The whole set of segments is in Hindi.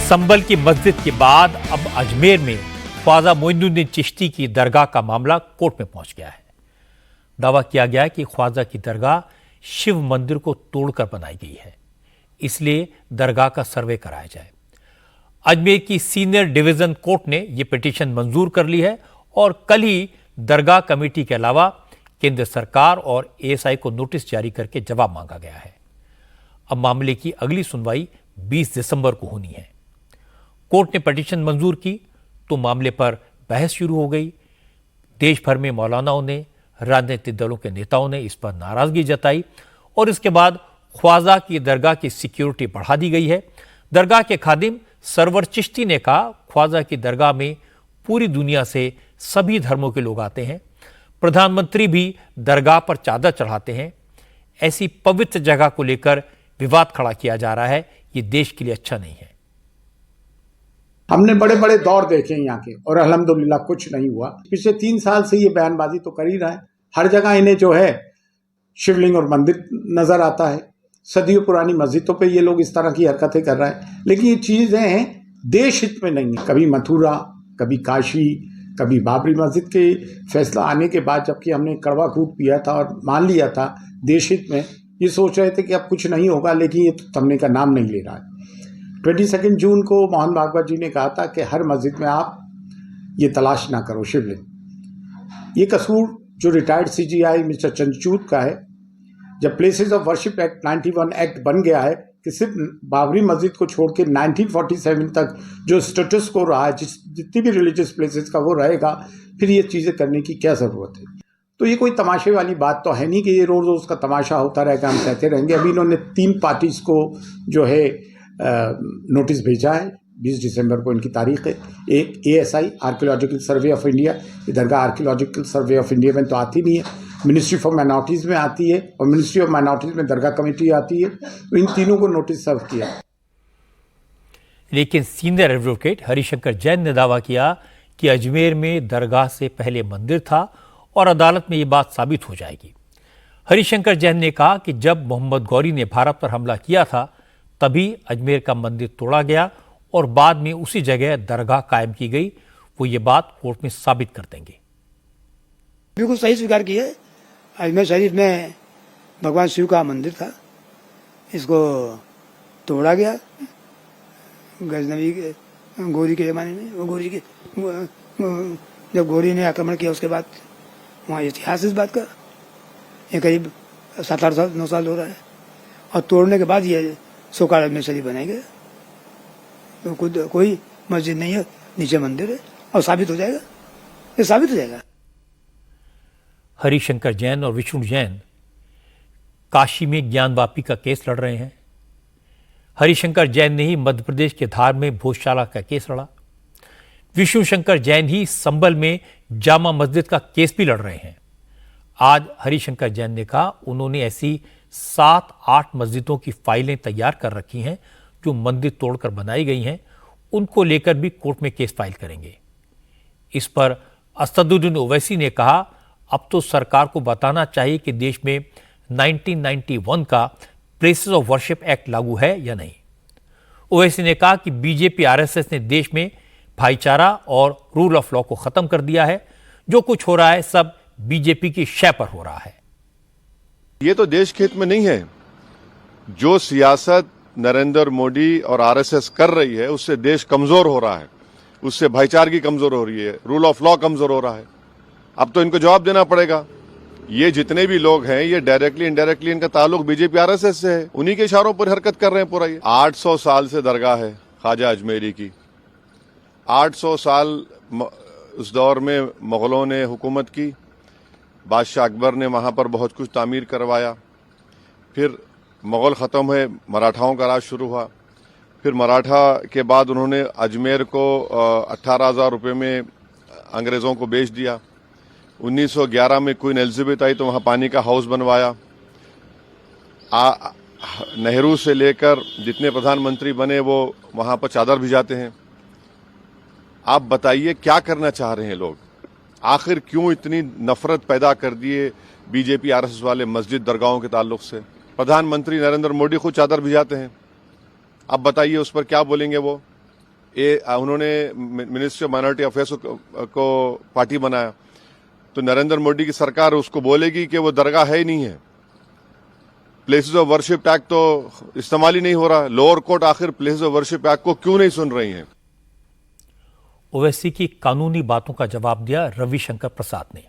संभल की मस्जिद के बाद अब अजमेर में ख्वाजा मोइनुद्दीन चिश्ती की दरगाह का मामला कोर्ट में पहुंच गया है। दावा किया गया है कि ख्वाजा की दरगाह शिव मंदिर को तोड़कर बनाई गई है, इसलिए दरगाह का सर्वे कराया जाए। अजमेर की सीनियर डिवीजन कोर्ट ने यह पिटीशन मंजूर कर ली है और कल ही दरगाह कमेटी के अलावा केंद्र सरकार और एएसआई को नोटिस जारी करके जवाब मांगा गया है। अब मामले की अगली सुनवाई 20 दिसंबर को होनी है। कोर्ट ने पिटीशन मंजूर की तो मामले पर बहस शुरू हो गई। देश भर में मौलानाओं ने, राजनीतिक दलों के नेताओं ने इस पर नाराजगी जताई और इसके बाद ख्वाजा की दरगाह की सिक्योरिटी बढ़ा दी गई है। दरगाह के खादिम सरवर चिश्ती ने कहा, ख्वाजा की दरगाह में पूरी दुनिया से सभी धर्मों के लोग आते हैं। प्रधानमंत्री भी दरगाह पर चादर चढ़ाते हैं। ऐसी पवित्र जगह को लेकर विवाद खड़ा किया जा रहा है, ये देश के लिए अच्छा नहीं है। हमने बड़े बड़े दौर देखे यहाँ के और अल्हम्दुलिल्लाह कुछ नहीं हुआ। पिछले 3 साल से ये बयानबाजी तो कर ही रहा है। हर जगह इन्हें जो है शिवलिंग और मंदिर नजर आता है। सदियों पुरानी मस्जिदों पे ये लोग इस तरह की हरकतें कर रहे हैं, लेकिन ये चीजें देश हित में नहीं है। कभी मथुरा, कभी काशी, कभी बाबरी मस्जिद के फैसला आने के बाद जबकि हमने कड़वा कूट पिया था और मान लिया था देश हित में, ये सोच रहे थे कि अब कुछ नहीं होगा, लेकिन ये तो थमने का नाम नहीं ले रहा है। 22 जून को मोहन भागवत जी ने कहा था कि हर मस्जिद में आप ये तलाश ना करो शिवलिंग। ये कसूर जो रिटायर्ड सीजीआई मिस्टर चंद्रचूड़ का है। जब places of worship act 91 act बन गया है कि सिर्फ बाबरी मस्जिद को छोड़ के 1947 तक जो स्टेटस को रहा है, जितनी भी रिलीजियस प्लेसेस का वो रहेगा, फिर ये चीज़ें करने की क्या ज़रूरत है। तो ये कोई तमाशे वाली बात तो है नहीं कि ये रोज़ रोज़ का तमाशा होता रहेगा, हम कहते रहेंगे। अभी इन्होंने 3 पार्टीज को जो है नोटिस भेजा है। 20 दिसंबर को इनकी तारीख है। एक ASI archaeological survey of India, Dargah archaeological survey of India में तो आती नहीं है, मिनिस्ट्री फॉर माइनॉरिटीज़ में आती है और मिनिस्ट्री ऑफ माइनॉरिटीज़ में दरगाह कमेटी आती है। तो इन तीनों को नोटिस सर्व किया। लेकिन सीनियर एडवोकेट हरिशंकर जैन ने दावा किया कि अजमेर में दरगाह से पहले मंदिर था और अदालत में ये बात साबित हो जाएगी। हरिशंकर जैन ने कहा कि जब मोहम्मद गौरी ने भारत पर हमला किया था तभी अजमेर का मंदिर तोड़ा गया और बाद में उसी जगह दरगाह कायम की गई। वो ये बात कोर्ट में साबित कर देंगे। बिल्कुल सही स्वीकार किया। अजमेर शरीफ में भगवान शिव का मंदिर था, इसको तोड़ा गया गजनवी के गौरी के जमाने में। वो गौरी के जब गौरी ने आक्रमण किया उसके बाद वहाँ इतिहास इस बात का, ये करीब 7-8 साल 9 साल हो रहा है। और तोड़ने के बाद ये सोकाल अजमेर शरीफ बनाया गया। तो खुद कोई मस्जिद नहीं है, नीचे मंदिर है और साबित हो जाएगा, ये साबित हो जाएगा। हरिशंकर जैन और विष्णु जैन काशी में ज्ञानवापी का केस लड़ रहे हैं। हरिशंकर जैन ने ही मध्य प्रदेश के धार में भोजशाला का केस लड़ा। विष्णु शंकर जैन ही संभल में जामा मस्जिद का केस भी लड़ रहे हैं। आज हरिशंकर जैन ने कहा उन्होंने ऐसी 7-8 मस्जिदों की फाइलें तैयार कर रखी हैं जो मंदिर तोड़कर बनाई गई हैं, उनको लेकर भी कोर्ट में केस फाइल करेंगे। इस पर असदुद्दीन ओवैसी ने कहा अब तो सरकार को बताना चाहिए कि देश में 1991 का प्लेसेस ऑफ वर्शिप एक्ट लागू है या नहीं। ओवैसी ने कहा कि बीजेपी आरएसएस ने देश में भाईचारा और रूल ऑफ लॉ को खत्म कर दिया है। जो कुछ हो रहा है सब बीजेपी की शय पर हो रहा है। ये तो देश के हित में नहीं है। जो सियासत नरेंद्र मोदी और आरएसएस कर रही है उससे देश कमजोर हो रहा है, उससे भाईचारगी कमजोर हो रही है, रूल ऑफ लॉ कमजोर हो रहा है। अब तो इनको जवाब देना पड़ेगा। ये जितने भी लोग हैं ये डायरेक्टली इनडायरेक्टली इनका ताल्लुक बीजेपी आरएसएस से है, उन्हीं के इशारों पर हरकत कर रहे हैं पूरा। ये 800 साल से दरगाह है ख्वाजा अजमेरी की। 800 साल उस दौर में मुगलों ने हुकूमत की, बादशाह अकबर ने वहाँ पर बहुत कुछ तामीर करवाया। फिर मुग़ल ख़त्म हुए, मराठाओं का राज शुरू हुआ। फिर मराठा के बाद उन्होंने अजमेर को 18,000 रुपये में अंग्रेज़ों को बेच दिया। 1911 में क्वीन एलिजाबेथ आई तो वहाँ पानी का हाउस बनवाया। नेहरू से लेकर जितने प्रधानमंत्री बने वो वहाँ पर चादर भिजाते हैं। आप बताइए क्या करना चाह रहे हैं लोग? आखिर क्यों इतनी नफरत पैदा कर दिए बीजेपी आरएसएस वाले मस्जिद दरगाहों के ताल्लुक से? प्रधानमंत्री नरेंद्र मोदी खुद चादर भिजाते हैं। अब बताइए उस पर क्या बोलेंगे वो? उन्होंने मिनिस्ट्री ऑफ माइनॉरिटी अफेयर्स को पार्टी बनाया, तो नरेंद्र मोदी की सरकार उसको बोलेगी कि वो दरगाह है ही नहीं है। प्लेसेस ऑफ वर्शिप एक्ट तो इस्तेमाल ही नहीं हो रहा। लोअर कोर्ट आखिर प्लेसेस ऑफ वर्शिप एक्ट को क्यों नहीं सुन रही है? ओवैसी की कानूनी बातों का जवाब दिया रविशंकर प्रसाद ने।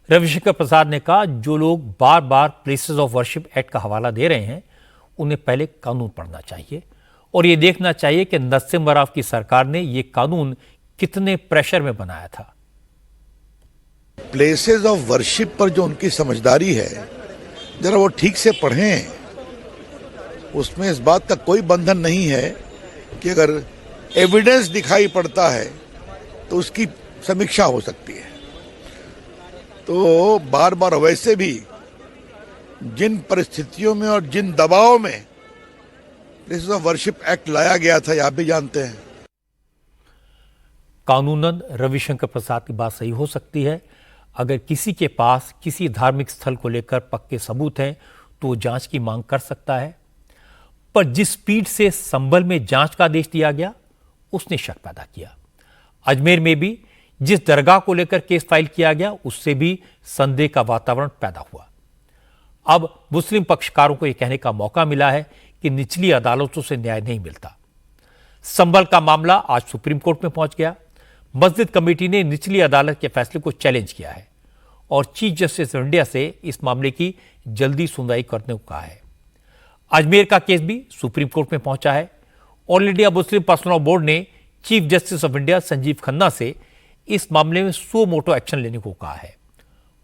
रविशंकर प्रसाद ने कहा, जो लोग बार बार प्लेसेस ऑफ वर्शिप एक्ट का हवाला दे रहे हैं उन्हें पहले कानून पढ़ना चाहिए और यह देखना चाहिए कि नसीम राव की सरकार ने यह कानून कितने प्रेशर में बनाया था। प्लेसेस ऑफ वर्शिप पर जो उनकी समझदारी है, जरा वो ठीक से पढ़ें। उसमें इस बात का कोई बंधन नहीं है कि अगर एविडेंस दिखाई पड़ता है तो उसकी समीक्षा हो सकती है। तो बार बार वैसे भी जिन परिस्थितियों में और जिन दबाव में प्लेसेस ऑफ वर्शिप एक्ट लाया गया था, ये आप भी जानते हैं। कानूनन रविशंकर प्रसाद की बात सही हो सकती है। अगर किसी के पास किसी धार्मिक स्थल को लेकर पक्के सबूत हैं तो वो जांच की मांग कर सकता है, पर जिस स्पीड से संभल में जांच का आदेश दिया गया उसने शक पैदा किया। अजमेर में भी जिस दरगाह को लेकर केस फाइल किया गया उससे भी संदेह का वातावरण पैदा हुआ। अब मुस्लिम पक्षकारों को यह कहने का मौका मिला है कि निचली अदालतों से न्याय नहीं मिलता। संभल का मामला आज सुप्रीम कोर्ट में पहुंच गया। मस्जिद कमेटी ने निचली अदालत के फैसले को चैलेंज किया है और चीफ जस्टिस ऑफ इंडिया से इस मामले की जल्दी सुनवाई करने को कहा है। अजमेर का केस भी सुप्रीम कोर्ट में पहुंचा है। All India Muslim Personal Law Board ने Chief Justice of India Sanjiv Khanna से इस मामले में सो मोटो एक्शन लेने को कहा है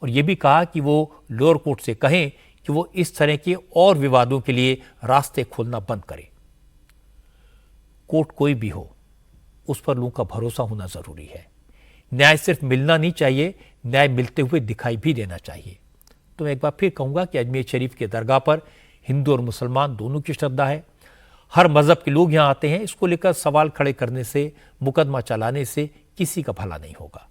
और यह भी कहा कि वो लोअर कोर्ट से कहें कि वो इस तरह के और विवादों के लिए रास्ते खोलना बंद करे। कोर्ट कोई भी हो, उस पर लोगों का भरोसा होना जरूरी है। न्याय सिर्फ मिलना नहीं चाहिए, न्याय मिलते हुए दिखाई भी देना चाहिए। तो मैं एक बार फिर कहूंगा कि अजमेर शरीफ के दरगाह पर हिंदू और मुसलमान दोनों की श्रद्धा है। हर मजहब के लोग यहां आते हैं। इसको लेकर सवाल खड़े करने से, मुकदमा चलाने से किसी का भला नहीं होगा।